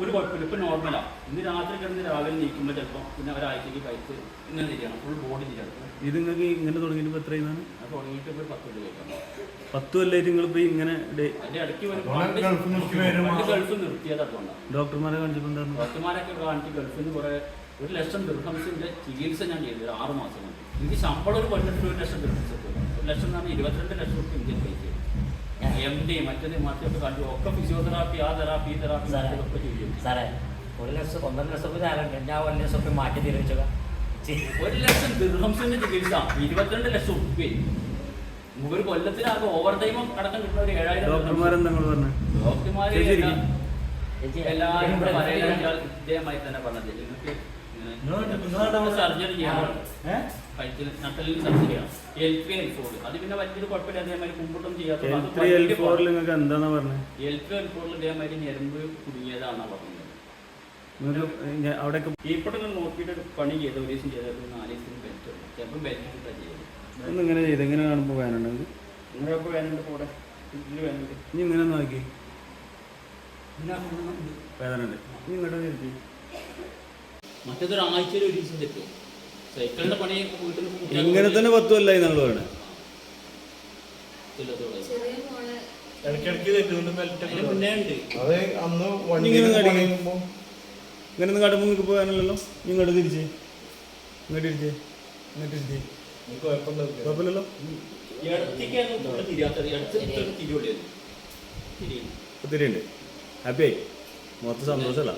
ഒരു കുഴപ്പമില്ല, ഇപ്പം നോർമലാണ്. ഇന്ന് രാത്രി കിടന്ന് രാവിലെ നീക്കുമ്പോൾ ചിലപ്പോൾ പിന്നെ ഒരാഴ്ചക്ക് കഴിച്ച് ഇങ്ങനെ തിരിയണം, ഫുൾ ബോഡി തിരിയണം. ഇത് നിങ്ങൾക്ക് ഇങ്ങനെ തുടങ്ങിയിട്ട് എത്ര ചെയ്യുന്നതാണ്? അത് തുടങ്ങിയിട്ട് ഇപ്പോൾ 10 കൊല്ലം കേൾക്കണം. 10 കൊല്ലമായിട്ട് നിങ്ങളിപ്പോൾ ഇങ്ങനെ അതിൻ്റെ ഇടയ്ക്ക് ഗൾഫ് നിർത്തിയത് അതുകൊണ്ടാണ്. ഡോക്ടർമാരെ കാണിച്ചിട്ടുണ്ടായിരുന്നു? ഡോക്ടർമാരൊക്കെ കാണിച്ച് ഗൾഫിൽ നിന്ന് കുറേ 1 ലക്ഷം ദിർഹംസിൻ്റെ ചികിത്സ ഞാൻ ചെയ്തത് 6 മാസം കൊണ്ട്. എനിക്ക് ശമ്പളം ഒരു കൊല്ലത്തിൽ 1 ലക്ഷം ദിർഹംസ് എത്തും. 1 ലക്ഷം എന്ന് പറഞ്ഞാൽ 22 ലക്ഷം റുപ്യ ഇന്ത്യൻ പൈസ. MD മറ്റൊക്കെ കണ്ടു, ഒക്കെ ഫിസിയോതെറാപ്പി, ആ തെറാപ്പി, ഈ തെറാപ്പി ഒക്കെ ചെയ്യും. സാറേ 1 ലക്ഷം 1.5 ലക്ഷം റുപ്യ തരാറുണ്ട്. ഞാൻ 1 ലക്ഷം റുപ്യ മാറ്റി തീരുവെച്ചോ. 1 ലക്ഷം ദിർഹംസിന്റെ ചികിത്സ 22 ലക്ഷം റുപ്യ. ഒരു കൊല്ലത്തിലാകെ ഓവർ ടൈം അടക്കം കിട്ടുന്ന ഒരു 7000. ഡോക്ടർമാരെന്താ പറഞ്ഞു? ഡോക്ടർമാര് എല്ലാവരും ഇദ്ദേഹമായി തന്നെ പറഞ്ഞത് നിങ്ങൾക്ക് സർജറി ചെയ്യണം, നട്ടലിന് സർജറിയാണ്. L3 L4 അത് പിന്നെ വലിയൊരു കുഴപ്പമില്ല. അതേമാതിരി മുമ്പോട്ടും ചെയ്യാത്ത നിങ്ങൾക്ക് എന്താണെന്നാ പറഞ്ഞത്? L3 L4 ഇതേമാതിരി ഞരമ്പ് കുടുങ്ങിയതാണെന്നാണ് പറഞ്ഞത്. അവിടെയൊക്കെ കീഴ്പട്ടങ്ങൾ നോക്കിയിട്ട് പണി ചെയ്ത 1 ദിവസം ചെയ്ത 4 ദിവസത്തിന് ബെൽറ്റ് ഉണ്ട്. ചിലപ്പോൾ ബെൽറ്റ് ഇട്ടാണ് ചെയ്യുന്നത്. ഒന്ന് ഇങ്ങനെ ചെയ്ത് എങ്ങനെ കാണുമ്പോൾ വേനുണ്ട്? നിങ്ങളിപ്പോൾ വേനുണ്ട്, കൂടെ ഇതിൽ വേനുണ്ട്. ഇനി ഇങ്ങനെ നോക്കി വേദന ഉണ്ട്. ഇനി ഇങ്ങോട്ട് തിരിച്ച് മറ്റേതൊരു ആഴ്ചയിൽ 1 ദിവസം തെറ്റും. സൈക്കിളിന്റെ പണി വീട്ടിൽ ഇങ്ങനെ തന്നെ 10 കൊല്ലമായി നമ്മൾ വേണം. മുന്നേ ഉണ്ട്. ഇങ്ങനെ ഒന്നും കാട്ടുമ്പോൾ നിങ്ങൾക്ക് പോകാനല്ലോ. ഇങ്ങോട്ട് തിരിച്ച് ഇങ്ങോട്ട് ഇരിച്ചേ ഇങ്ങോട്ട് ഇരിച്ചേ കുഴപ്പമില്ലല്ലോ. ഇപ്പം തിരിയുണ്ട്. ഹാപ്പിയായി, മൊത്തം സന്തോഷമല്ല.